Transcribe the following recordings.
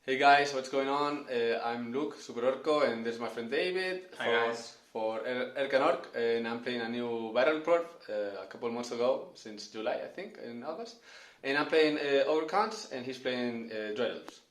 Hey guys, what's going on? I'm Luke, Superorko, and this is my friend David. Hi guys. For Orc, and I'm playing a new battle prop a couple months ago, since July I think, in August. And I'm playing Ogre Khans, and he's playing Dread Elves.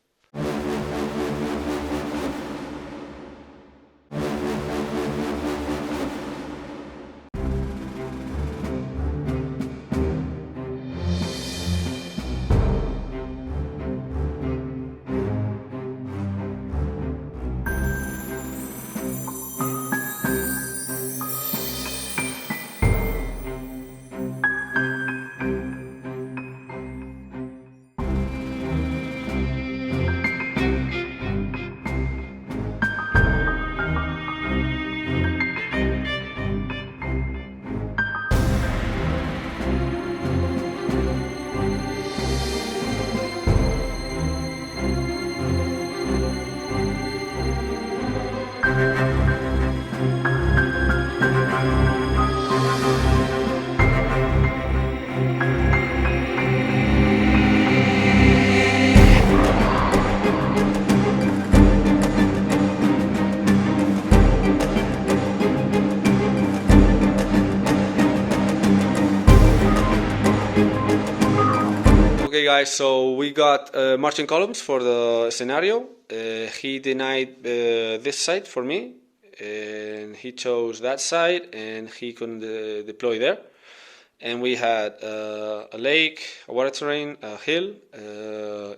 Okay guys, so we got marching columns for the scenario. He denied this side for me, and he chose that side, and he couldn't deploy there. And we had a lake, a water terrain, a hill,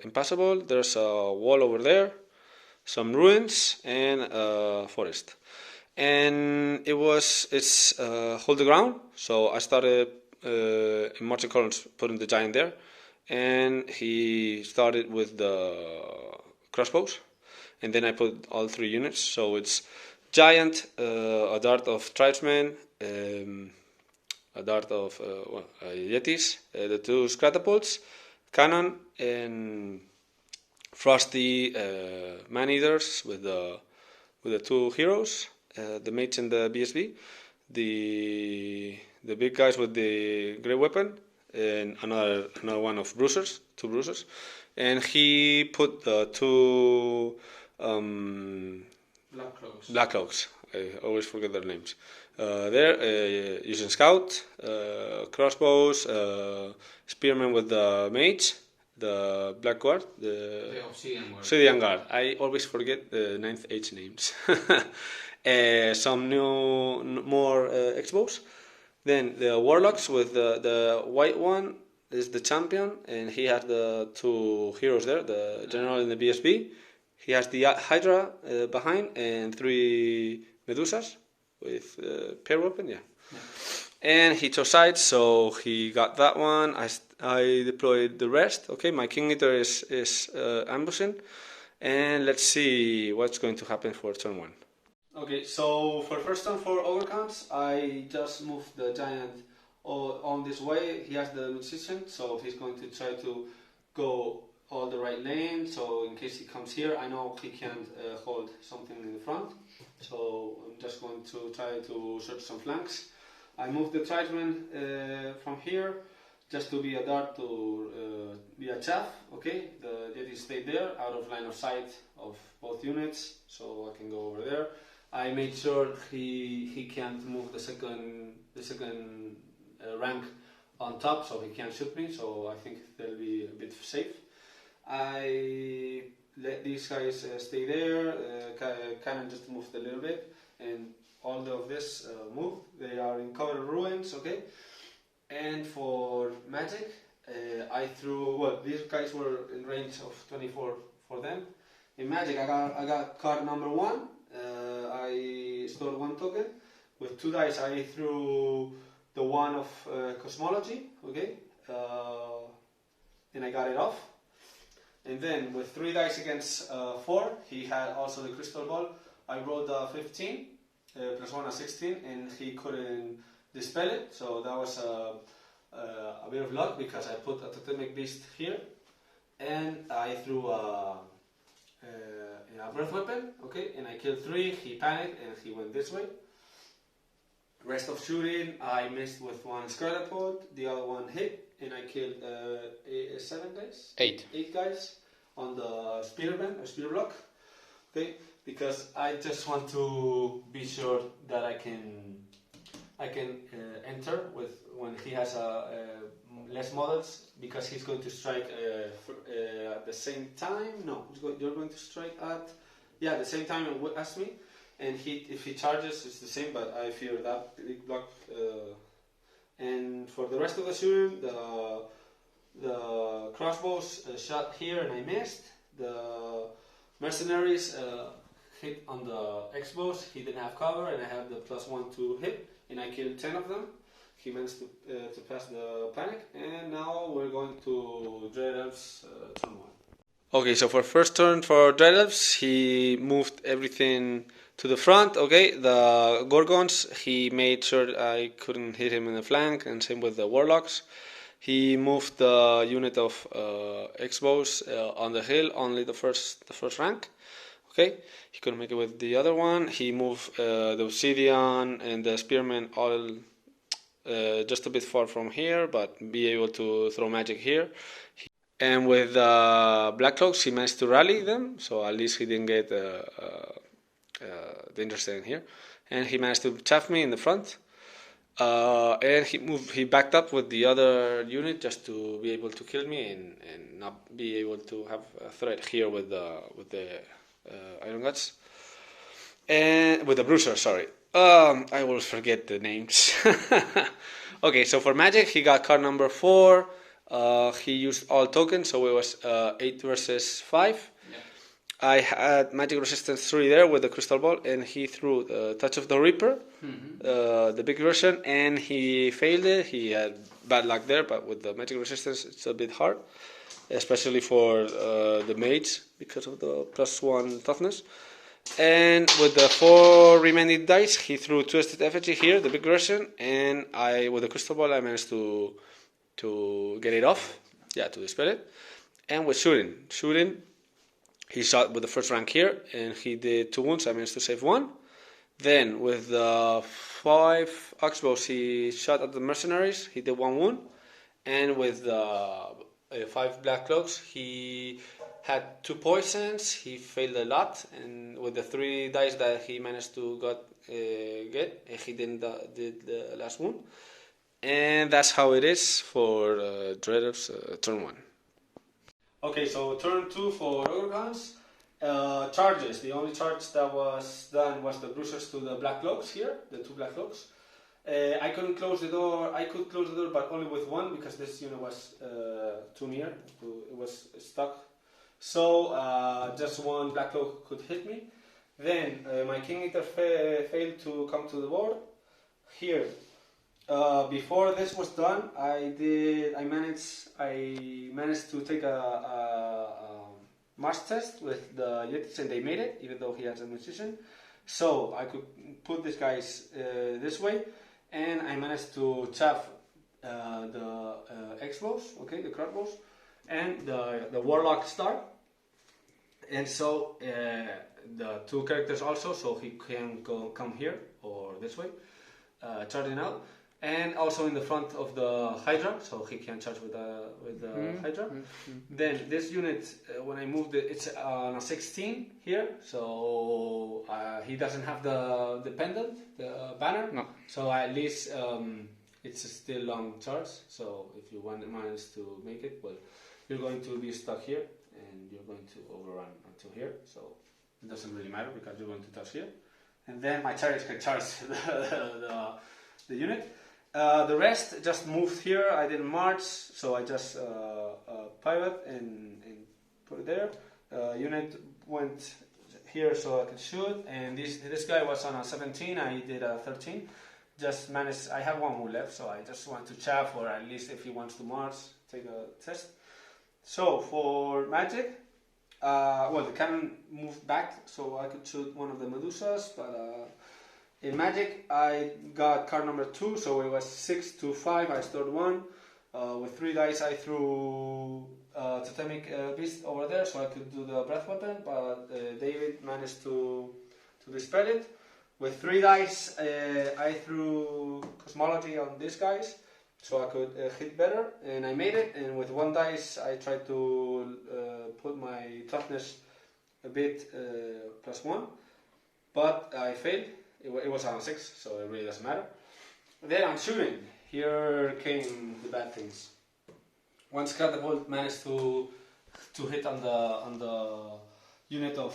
impassable. There's a wall over there, some ruins, and a forest. And it's hold the ground. So I started in marching columns putting the giant there. And he started with the crossbows, and then I put all 3 units. So it's giant, a dart of tribesmen, a dart of yetis, the 2 catapults, cannon, and frosty man-eaters with the 2 heroes, the mates and the BSB, the big guys with the great weapon, and another one of bruisers, 2 bruisers, and he put the 2 black cloaks. I always forget their names. There, using scout, crossbows, spearmen with the mage, the black guard, the obsidian guard. I always forget the 9th H names. Some more X-bows. Then the warlocks with the white one is the champion, and he has the 2 heroes there, the general and the BSB. He has the Hydra behind, and 3 Medusas with pair weapon, yeah. And he chose sides, so he got that one. I deployed the rest. Okay, my King Eater is ambushing, and let's see what's going to happen for turn 1. Okay, so for first turn for Ogre Khans, I just moved the giant on this way. He has the musician, so he's going to try to go all the right lane. So in case he comes here, I know he can't hold something in the front. So I'm just going to try to search some flanks. I moved the tribesman from here just to be a dart to be a chaff. Okay, the Yeti stayed there, out of line of sight of both units, so I can go over there. I made sure he can't move the second rank on top, so he can't shoot me. So I think they'll be a bit safe. I let these guys stay there. Kind of just moved a little bit, and all of this moved. They are in covered ruins, okay. And for magic, I threw. Well, these guys were in range of 24 for them. In magic, I got card number 1. I stored 1 token. With 2 dice, I threw the 1 of cosmology, okay, and I got it off. And then with 3 dice against 4, he had also the crystal ball. I rolled a 15 plus 1 a 16, and he couldn't dispel it. So that was a bit of luck, because I put a totemic beast here, and I threw a breath weapon, okay, and I killed 3. He panicked and he went this way. Rest of shooting, I missed with 1 catapult, the other one hit, and I killed 7 guys? 8. 8 guys. on the spearman or spear block. Okay, because I just want to be sure that I can enter with when he has less models, because he's going to strike at the same time. No, you're going to strike at the same time as me, and if he charges, it's the same. But I fear that big block. And for the rest of the shooting, the crossbows shot here and I missed. The mercenaries hit on the X-bows. He didn't have cover, and I have the +1 to hit, and I killed 10 of them. He managed to pass the panic, and now we're going to Dread Elves turn 1. Okay, so for first turn for Dread Elves, he moved everything to the front. Okay, the Gorgons, he made sure I couldn't hit him in the flank, and same with the Warlocks. He moved the unit of X-bows on the hill, only the first rank. Okay, he couldn't make it with the other one. He moved the Obsidian and the Spearmen all just a bit far from here, but be able to throw magic here. And with Black Cloaks, he managed to rally them, so at least he didn't get danger in here. And he managed to chaff me in the front. And he backed up with the other unit just to be able to kill me and not be able to have a threat here with the Iron Guts. And with the Bruiser, sorry. I will forget the names. Okay, so for magic, he got card number 4. He used all tokens, so it was 8 versus 5. Yeah. I had magic resistance 3 there with the crystal ball, and he threw Touch of the Reaper, the big version, and he failed it. He had bad luck there, but with the magic resistance, it's a bit hard, especially for the mage because of the +1 toughness. And with the 4 remaining dice, he threw Twisted Effigy here, the big version, and with the crystal ball, I managed to get it off, to dispel it. And with shooting, he shot with the first rank here, and he did 2 wounds. I managed to save 1. Then with the 5 Oxbows, he shot at the mercenaries. He did 1 wound. And with the 5 Black Cloaks, he had 2 poisons. He failed a lot, and with the 3 dice that he managed to get, he did the last wound. And that's how it is for Dread Elves turn 1. Okay, so turn 2 for Ogre Khans. Charges. The only charge that was done was the bruisers to the Black Cloaks here, the 2 Black Cloaks. I couldn't close the door. I could close the door, but only with 1 because this unit was too near. It was stuck. So just 1 Black Cloak could hit me. Then my King Eater failed to come to the board. Here. Before this was done, I managed to take a March test with the Yetis, and they made it, even though he has a musician. So I could put these guys this way, and I managed to chaff the X-bows, okay, the crossbows, and the Warlock star. And so the 2 characters also, so he can come here or this way, charging out. And also in the front of the Hydra, so he can charge with the Hydra. Then this unit, when I moved it, it's on a 16 here, so he doesn't have the pendant, the banner. No. So at least it's still long charge. So if you manage to make it, well, you're going to be stuck here, and you're going to overrun until here. So it doesn't really matter because you're going to touch here, and then my chariots can charge the unit. The rest just moved here. I didn't march, so I just pivot and put it there. Unit went here so I could shoot, and this guy was on a 17. I did a 13. Just managed. I have 1 move left, so I just want to chaff, or at least if he wants to march, take a test. So for magic, the cannon moved back, so I could shoot one of the Medusas, but. In magic, I got card number 2, so it was 6 to 5. I stored 1. With 3 dice, I threw Totemic Beast over there, so I could do the breath weapon. But David managed to dispel it. With 3 dice, I threw Cosmology on these guys, so I could hit better, and I made it. And with one dice, I tried to put my toughness a bit +1, but I failed. It was on 6, so it really doesn't matter. Then I'm shooting. Here came the bad things. Once catapult managed to hit on the unit of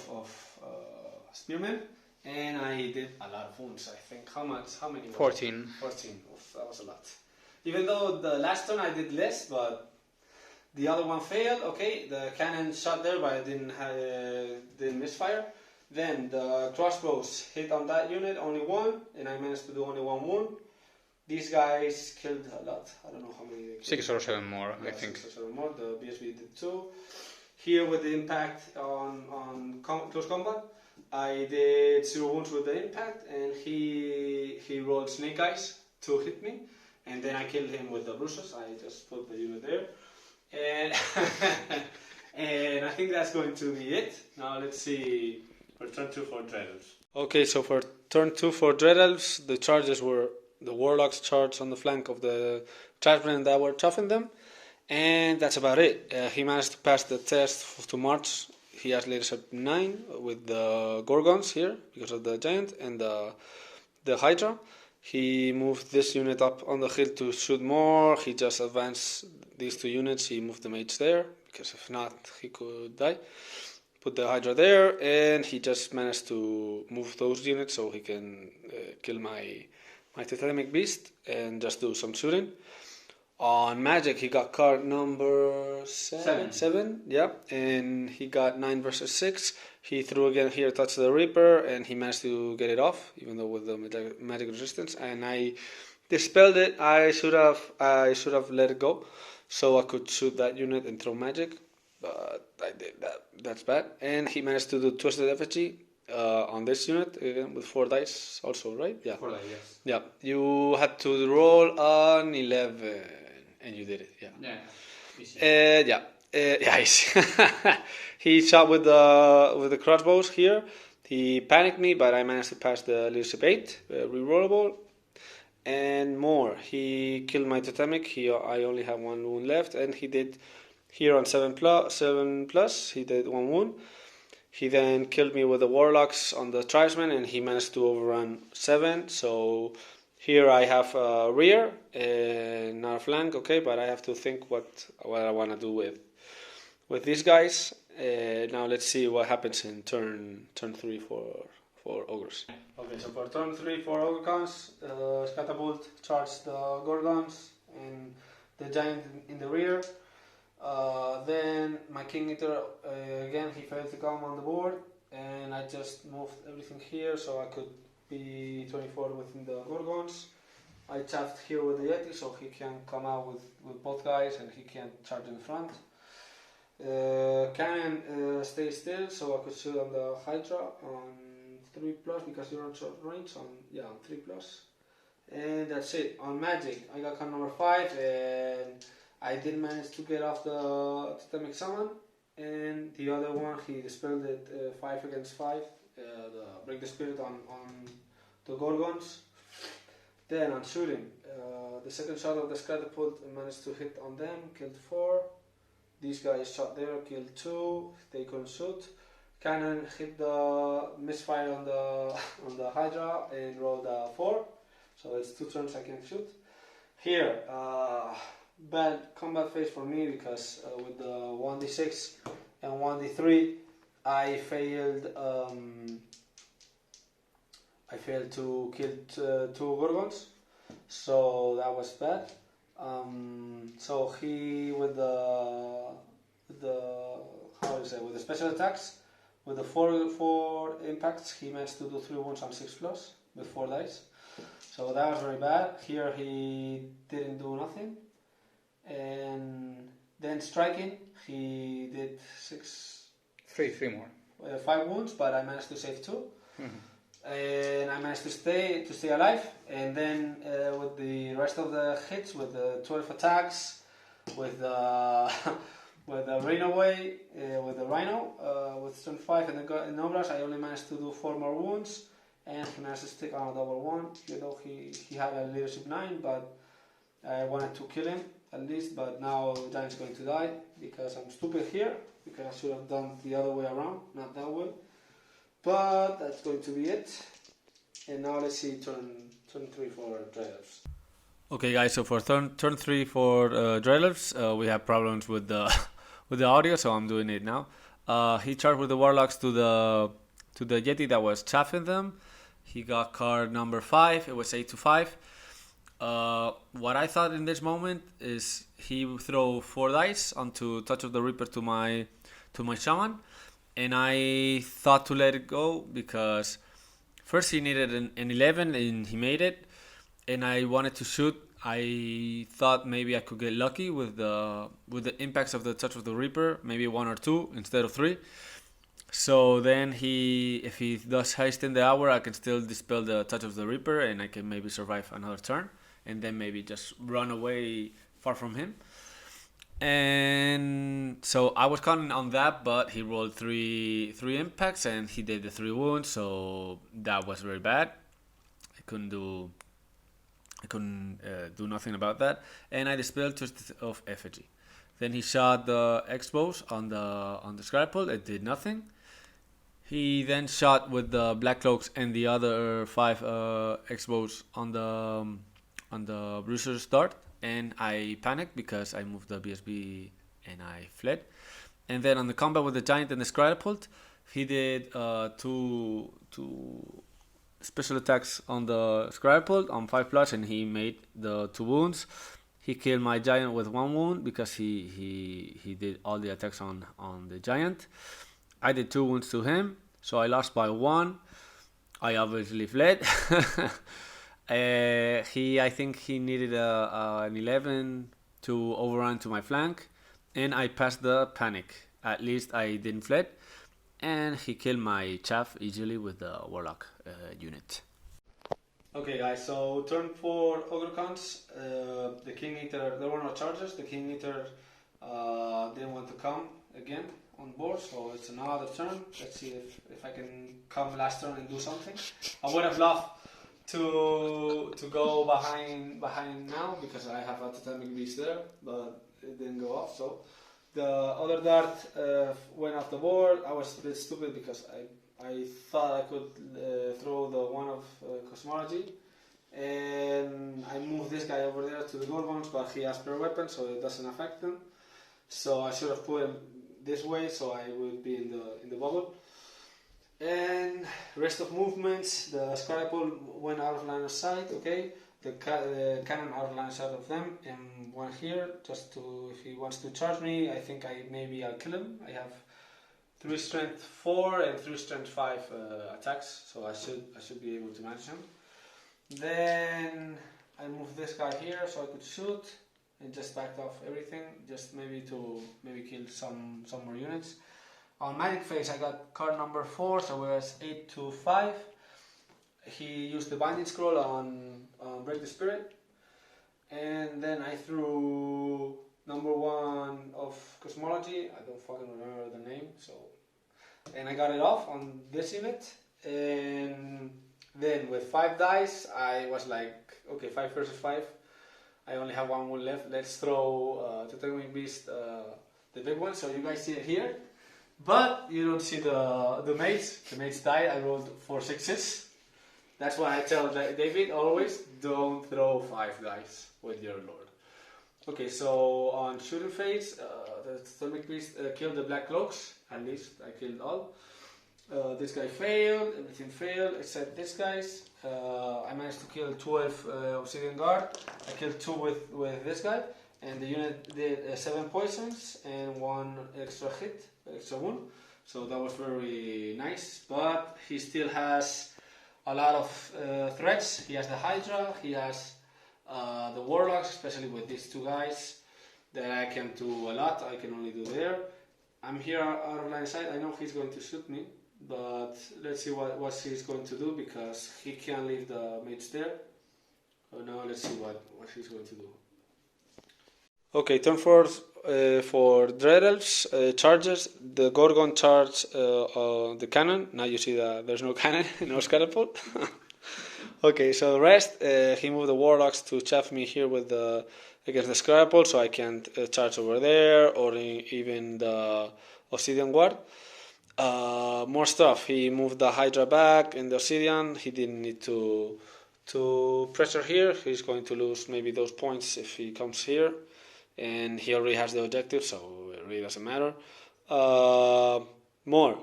spearmen, and I did a lot of wounds. I think how many? 14. 14. Oof, that was a lot. Even though the last turn I did less, but the other one failed. Okay, the cannon shot there, but I didn't misfire. Then the crossbows hit on that unit, only 1, and I managed to do only 1 wound. These guys killed a lot. I don't know how many they killed. 6 or 7 more, I think. 6 or 7 more. The BSB did 2. Here with the impact on close combat, I did 0 wounds with the impact, and he rolled snake eyes to hit me, and then I killed him with the bruises. I just put the unit there, and and I think that's going to be it. Now let's see for turn 2 for Dread Elves. Okay, so for turn 2 for Dread Elves, the charges were the Warlocks charged on the flank of the tribesmen that were toughing them, and that's about it. He managed to pass the test to March. He has leadership 9 with the Gorgons here because of the giant and the Hydra. He moved this unit up on the hill to shoot more. He just advanced these 2 units. He moved the mage there because if not, he could die. Put the Hydra there, and he just managed to move those units so he can kill my totemic beast and just do some shooting. On magic, he got card number 7, yeah, and he got 9 versus 6. He threw again here, touched the Reaper, and he managed to get it off, even though with the magic resistance. And I dispelled it. I should have let it go, so I could shoot that unit and throw magic, but I did that. That's bad. And he managed to do Twisted Effigy on this unit again with 4 dice, also, right? Yeah. 4 dice, yes. Yeah. You had to roll an 11. And you did it, yeah. Yeah, easy. Yeah, easy. He shot with the crossbows here. He panicked me, but I managed to pass the leadership 8, rerollable, and more. He killed my totemic. I only have 1 wound left, and he did here on 7 plus. He did 1 wound. He then killed me with the Warlocks on the tribesmen, and he managed to overrun 7. So here I have a rear and not a flank, okay, but I have to think what I want to do with these guys. Now let's see what happens in turn 3 for ogres. Okay, so for turn 3 for Ogre Khans, Catapult charged the Gorgons and the giant in the rear. Then my King Eater, again, he failed to come on the board, and I just moved everything here so I could be 24 within the Gorgons. I chaffed here with the Yeti so he can come out with both guys and he can charge in front. Cannon stays still so I could shoot on the Hydra on 3 plus because you're on short range on 3 plus. And that's it. On magic, I got card number 5 and I did manage to get off the totemic summon, and the other one he dispelled it 5 against 5. The break the spirit on the Gorgons. Then on shooting, the second shot of the catapult managed to hit on them, killed 4. These guys shot there, killed 2. They couldn't shoot. Cannon hit the misfire on the Hydra and rolled a 4. So it's 2 turns I can shoot. Here, bad combat phase for me because with the 1d6 and 1d3 I failed to kill 2 Gorgons, so that was bad. So he with the special attacks, with the 4 impacts, he managed to do 3 wounds on 6 plus with 4 dice. So that was very bad. Here he didn't do nothing. And then striking, he did 3 more. 5 wounds, but I managed to save 2. And I managed to stay alive. And then with the rest of the hits, with the 12 attacks, with the with the with the Rhino, with turn 5 and the Ogres, I only managed to do 4 more wounds. And he managed to stick on a double 1, even though he had a leadership 9, but I wanted to kill him at least, but now the giant's going to die because I'm stupid here, because I should have done the other way around, not that way. But that's going to be it. And now let's see turn 3 for Dread Elves. Okay, guys. So for turn 3 for Dread Elves, we have problems with the with the audio, so I'm doing it now. He charged with the warlocks to the Yeti that was chaffing them. He got card number 5. It was 8-5. What I thought in this moment is he would throw 4 dice onto Touch of the Reaper to my shaman, and I thought to let it go because first he needed an 11 and he made it, and I wanted to shoot. I thought maybe I could get lucky with the impacts of the Touch of the Reaper, maybe 1 or 2 instead of 3. So then if he does haste in the hour, I can still dispel the Touch of the Reaper and I can maybe survive another turn and then maybe just run away far from him. And so I was counting on that, but he rolled three impacts and he did the 3 wounds, so that was very bad. I couldn't do nothing about that, and I dispelled Twist of Effigy. Then he shot the X-bows on the Scrapple. It did nothing. He then shot with the Black Cloaks and the other 5 X-bows on the Bruiser's Dart, and I panicked because I moved the BSB and I fled. And then on the combat with the Giant and the Scrapple, he did 2 special attacks on the Scrapple on 5+, and he made the 2 wounds. He killed my Giant with 1 wound because he did all the attacks on the Giant. I did 2 wounds to him, so I lost by 1. I obviously fled. I think he needed an 11 to overrun to my flank, and I passed the panic. At least I didn't fled, and he killed my chaff easily with the Warlock unit. Okay, guys, so turn 4 Ogre Khans. The King Eater, there were no charges. The King Eater didn't want to come again on board, so it's another turn. Let's see if I can come last turn and do something. I would have loved to go behind now because I have a Totemic Beast there, but it didn't go off. So the other dart went off the board. I was a bit stupid because I thought I could throw the one of Cosmology, and I moved this guy over there to the Gorgons, but he has spare weapon, so it doesn't affect him. So I should have put him this way, so I would be in the bubble. And rest of movements, the Scrapple went out of line of sight. Okay, the cannon out of line of sight of them, and one here just to, if he wants to charge me, I think maybe I'll kill him. I have 3 strength 4 and 3 strength 5 attacks, so I should be able to manage him. Then I moved this guy here so I could shoot, and just backed off everything, just maybe to kill some more units. On Magic Phase I got card number 4, so we're at 8-5. He used the Binding Scroll on Break the Spirit, and then I threw number 1 of Cosmology. I don't fucking remember the name, so, and I got it off on this unit. And then with 5 dice I was like, okay, 5 versus 5, I only have 1 wound left, let's throw Totemic Beast, the big one. So you guys see it here, but you don't see the mates. The mates died. I rolled 4 6s. That's why I tell David always, don't throw 5 dice with your lord. Okay, so on shooting phase, the Totemic Beast killed the Black Cloaks. At least I killed all. This guy failed, everything failed except this guy's. I managed to kill 12 Obsidian Guard. I killed 2 with this guy, and the unit did 7 poisons and 1 extra hit, extra wound. So that was very nice, but he still has a lot of threats. He has the Hydra, he has the Warlocks, especially with these 2 guys that I can do a lot. I can only do there. I'm here out of line of sight. I know he's going to shoot me, but let's see what he's going to do, because he can't leave the mates there. So now let's see what he's going to do. Okay, turn 4 for Dread Elves, charges. The Gorgon charged the cannon. Now you see that there's no cannon, no scalpel. Okay, so the rest, he moved the warlocks to chaff me here with the against the scrapple, so I can't charge over there, or even the obsidian guard. More stuff. He moved the Hydra back and the obsidian. He didn't need to pressure here. He's going to lose maybe those points if he comes here, and he already has the objective, so it really doesn't matter. More.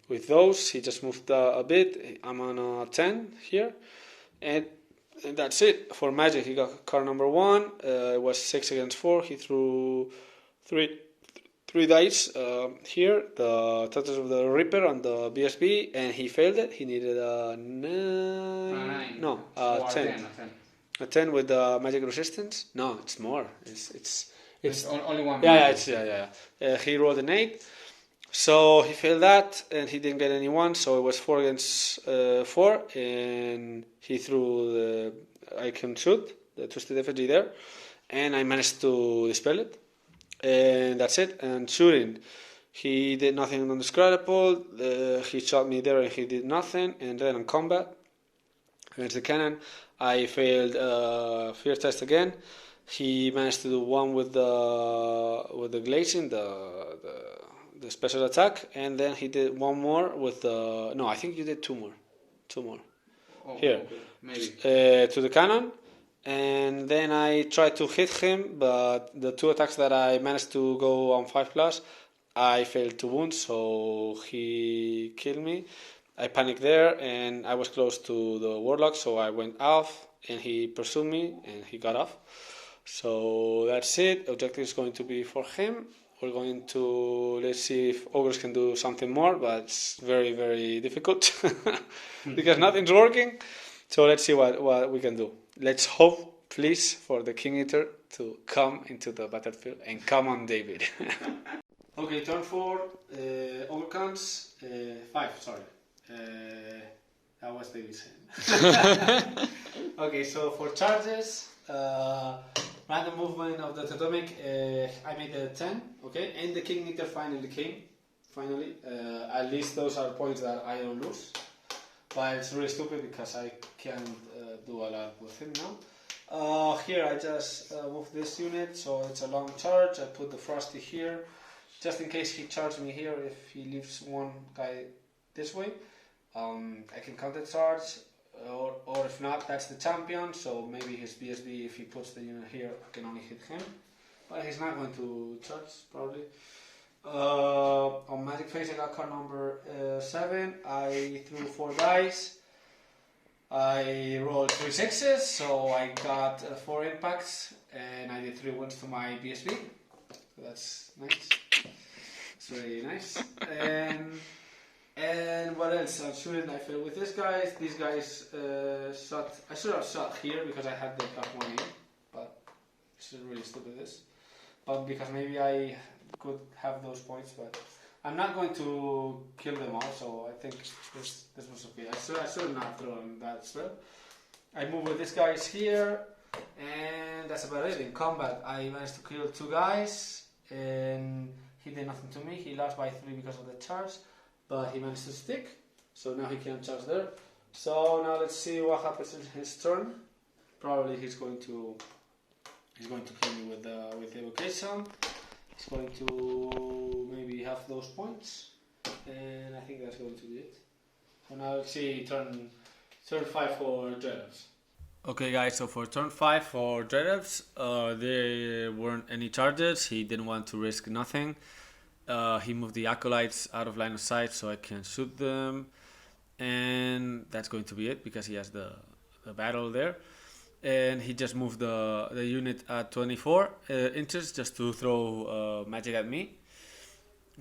With those, he just moved a bit. I'm on a 10 here, and that's it. For magic, he got card number 1. It was 6 against 4. He threw three dice here, the Tatters of the Reaper on the BSB, and he failed it. He needed a 9. No, a 10. A 10 with the magic resistance. No, it's more. It's only one. Yeah. He rolled an 8. So he failed that, and he didn't get any 1, so it was 4 against 4, and he threw the I can shoot, the Twisted Effigy there, and I managed to dispel it, and that's it. And shooting, he did nothing on the scrapple, he shot me there and he did nothing, and then on combat, against the cannon, I failed fear test again. He managed to do 1 with the glazing, the special attack, and then he did 1 more with the... No, I think you did 2 more. Here. Okay. Maybe. To the cannon, and then I tried to hit him, but the 2 attacks that I managed to go on 5+, I failed to wound, so he killed me. I panicked there, and I was close to the warlock, so I went off, and he pursued me, and he got off. So that's it. Objective is going to be for him. We're going to, let's see if ogres can do something more, but it's very, very difficult because nothing's working. So let's see what we can do. Let's hope, please, for the King Eater to come into the battlefield, and come on, David. Okay, turn 4, Ogre Khans, 5, sorry. That was David's hand. Okay, so for charges, random movement of the totemic, I made a 10, okay, and the King Eater finally came. At least those are points that I don't lose. But it's really stupid because I can't do a lot with him now. Here I just moved this unit, so it's a long charge. I put the Frosty here, just in case he charges me here. If he leaves one guy this way, I can counter charge, or if not, that's the champion. So maybe his BSB, if he puts the unit here, can only hit him. But he's not going to charge probably. On Magic Phase I got card number 7. I threw 4 dice. I rolled 3 6s, so I got 4 impacts, and I did 3 wounds to my BSB. So that's nice. It's very nice. And what else? I'm shooting. I failed with these guys. These guys shot. I should have shot here because I had the +1 in, but this is really stupid. But because maybe I could have those points, but I'm not going to kill them all, so I think this was okay. I should have not thrown that spell. I move with these guys here, and that's about it. In combat, I managed to kill 2 guys, and he did nothing to me. He lost by 3 because of the charge, but he managed to stick, so now he can't charge there. So now let's see what happens in his turn. Probably he's going to kill me with the evocation. He's going to maybe have those points, and I think that's going to be it. So now let's see turn 5 for Dread Elves. Okay guys, so for turn 5 for Dread Elves, there weren't any charges. He didn't want to risk nothing. He moved the Acolytes out of line of sight so I can shoot them, and that's going to be it because he has the battle there. And he just moved the unit at 24 inches just to throw magic at me.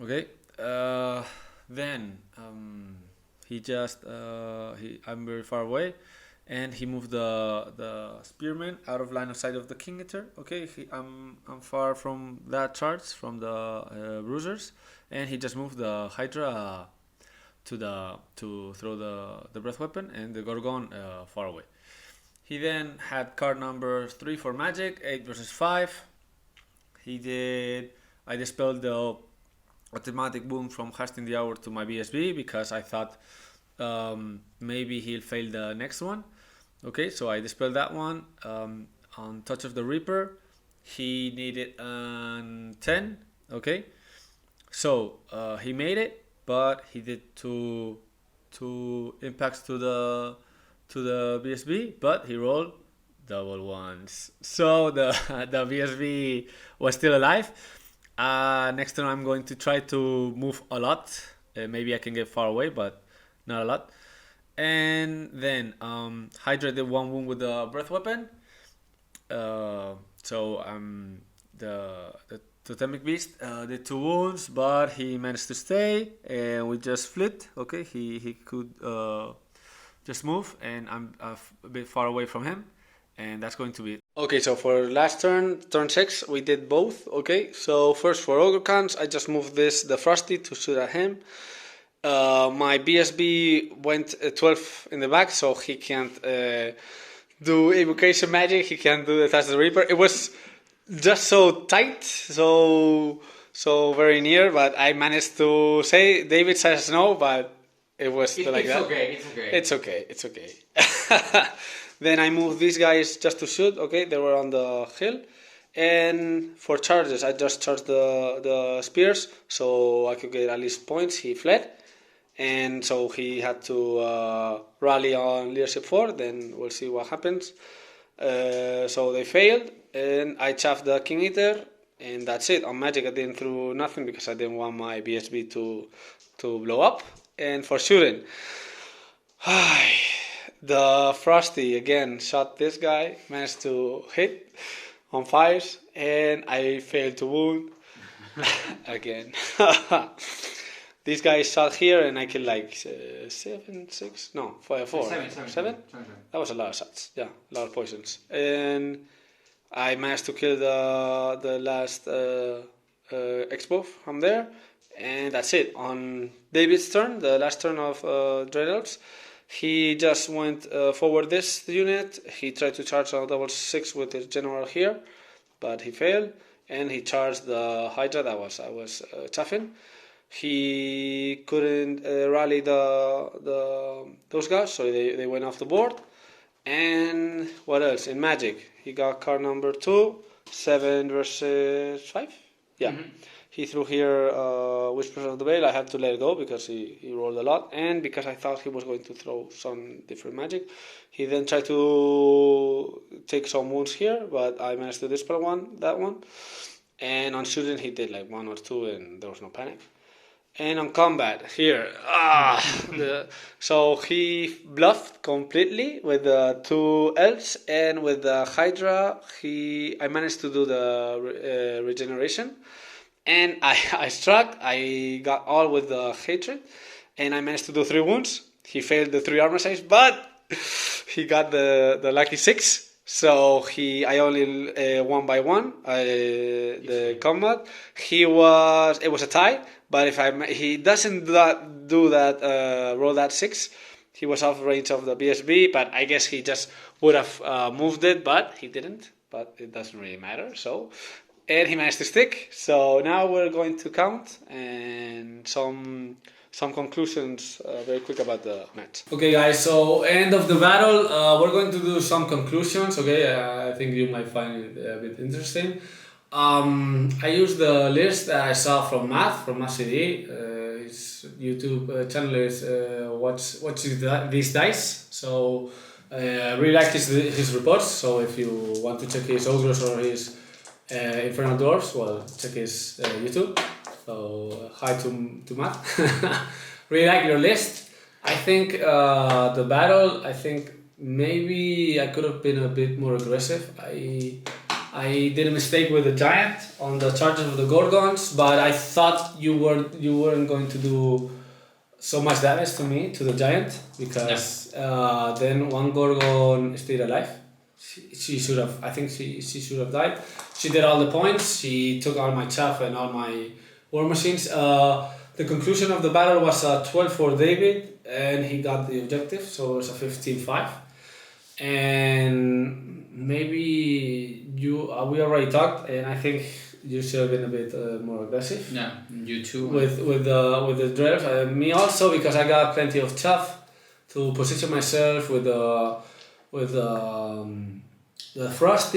Okay. Then he just I'm very far away, and he moved the spearman out of line of sight of the King Eater. Okay, I'm far from that charge from the bruisers, and he just moved the Hydra to throw the breath weapon, and the Gorgon far away. He then had card number 3 for magic, 8 versus 5. I dispelled the automatic wound from Hasting the Hour to my BSB because I thought maybe he'll fail the next one. Okay, so I dispelled that one. On Touch of the Reaper, he needed 10. Okay, so he made it, but he did two impacts to the BSB, but he rolled double ones. So the the BSB was still alive. Next turn I'm going to try to move a lot. Maybe I can get far away, but not a lot. And then Hydra did 1 wound with the breath weapon. So the Totemic Beast did 2 wounds, but he managed to stay, and we just flipped. Okay, he could just move, and I'm a bit far away from him, and that's going to be it. Okay, so for last turn 6, we did both. Okay, so first for Ogre Khans, I just moved the Frosty to shoot at him. My BSB went 12 in the back, so he can't do Evocation Magic, he can't do the Touch of the Reaper. It was just so tight, so very near, but I managed to say, David says no, but it was still like that. It's okay. Then I moved these guys just to shoot. Okay, they were on the hill. And for charges, I just charged the spears, so I could get at least points. He fled, and so he had to rally on leadership 4. Then we'll see what happens. So they failed, and I chaffed the King Eater, and that's it. On Magic, I didn't throw nothing because I didn't want my BSB to blow up. And for shooting, the Frosty again shot this guy, managed to hit on 5s, and I failed to wound again. These guys shot here, and I killed like 4. 7? That was a lot of shots. Yeah, a lot of poisons. And I managed to kill the last Expo from there, and that's it. On David's turn, the last turn of Dread Elves, he just went forward this unit. He tried to charge a double 6 with his general here, but he failed, and he charged the Hydra. I was chuffing. He couldn't rally those guys, so they went off the board. And what else? In Magic, he got card number 2, 7 versus 5. Yeah. Mm-hmm. He threw here Whispers of the Veil. I had to let it go because he rolled a lot, and because I thought he was going to throw some different magic. He then tried to take some wounds here, but I managed to dispel that one. And on shooting, he did like 1 or 2, and there was no panic. And on combat, here, so he bluffed completely with the 2 elves, and with the Hydra, I managed to do the regeneration. And I struck, I got all with the Hatred, and I managed to do 3 wounds. He failed the 3 armor saves, but he got the lucky 6. So I only won by 1 the combat. It was a tie, but he doesn't do that roll that 6. He was off range of the BSB, but I guess he just would have moved it, but he didn't. But it doesn't really matter. And he managed to stick. So now we're going to count and some conclusions very quick about the match. Okay, guys, so end of the battle, we're going to do some conclusions. Okay, I think you might find it a bit interesting. I used the list that I saw from Matt CD. His YouTube channel is What's These Dice. So really like his reports. So if you want to check his ogres or his Infernal Dwarfs, well, check his YouTube. So hi to Matt. Really like your list. I think the battle, I think maybe I could have been a bit more aggressive. I did a mistake with the giant on the charges of the Gorgons, but I thought you weren't going to do so much damage to me, to the giant, because then 1 Gorgon stayed alive. She should have, I think she should have died. She did all the points, she took all my chaff and all my war machines. The conclusion of the battle was a 12 for David, and he got the objective, so it was a 15-5. And maybe we already talked, and I think you should have been a bit more aggressive. Yeah, you too. With the Dread Elves. Me also, because I got plenty of chaff. to position myself with the frost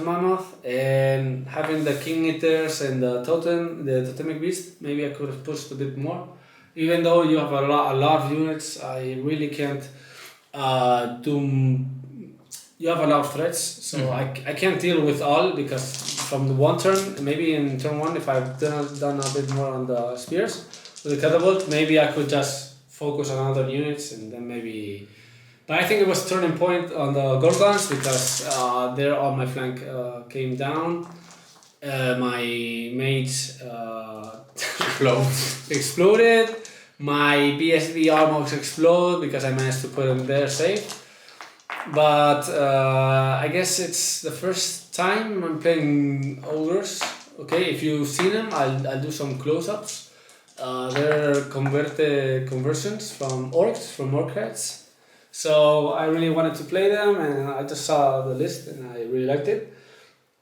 mammoth, and having the king eaters and the totemic beast. Maybe I could have pushed a bit more. Even though you have a lot of units, I really can't do. You have a lot of threats, so I can't deal with all, because from the one turn, maybe in turn 1, if I've done a bit more on the spears with the catapult, maybe I could just focus on other units and then maybe. But I think it was turning point on the Gorgons, because there on my flank came down. My mage exploded. My BSV almost exploded because I managed to put him there safe. But I guess it's the first time I'm playing ogres. Okay, if you've seen them, I'll do some close-ups. They're conversions from orcs, from Ogre Khans. So I really wanted to play them, and I just saw the list and I really liked it.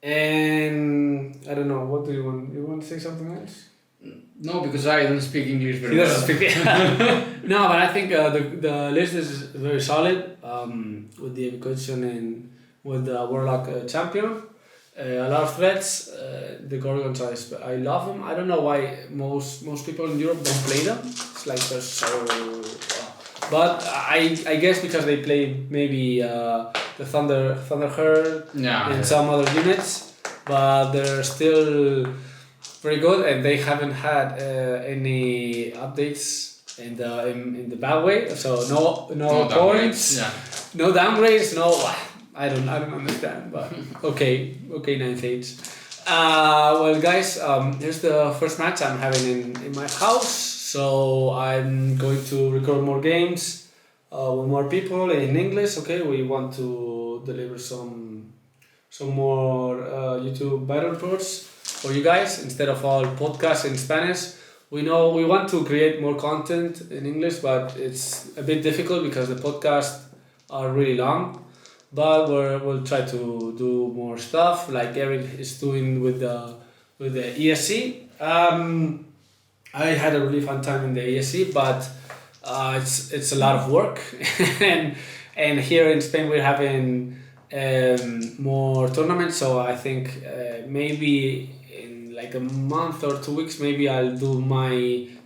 And I don't know, what do you want? You want to say something else? No, because I don't speak English very He well. doesn't speak. No, but I think the list is very solid, with the evocation and with the warlock champion. A lot of threats. The Gorgons, I love them. I don't know why most people in Europe don't play them. It's like they're so. But I guess because they play maybe the Thunder Herd and some other units, but they're still very good, and they haven't had any updates in the bad way. So no points, no downgrades, no. I don't understand, but okay, ninth age. Well, guys, here's the first match I'm having in my house. So I'm going to record more games with more people in English. Okay, we want to deliver some more YouTube battle reports for you guys instead of all podcasts in Spanish. We know we want to create more content in English, but it's a bit difficult because the podcasts are really long. But we'll try to do more stuff like Eric is doing with the ESC. I had a really fun time in the ESC, but it's a lot of work, and here in Spain we're having more tournaments. So I think maybe in like a month or 2 weeks, maybe I'll do my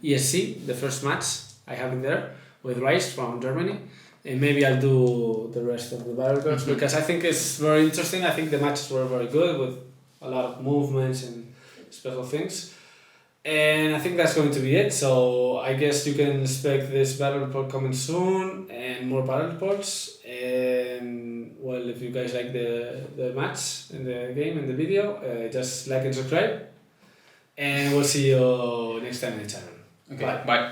ESC, the first match I have in there with Rice from Germany. And maybe I'll do the rest of the battlegrounds because I think it's very interesting. I think the matches were very good with a lot of movements and special things. And I think that's going to be it. So I guess you can expect this battle report coming soon and more battle reports. And well, if you guys like the match and the game and the video, just like and subscribe. And we'll see you next time in the channel. Okay, bye.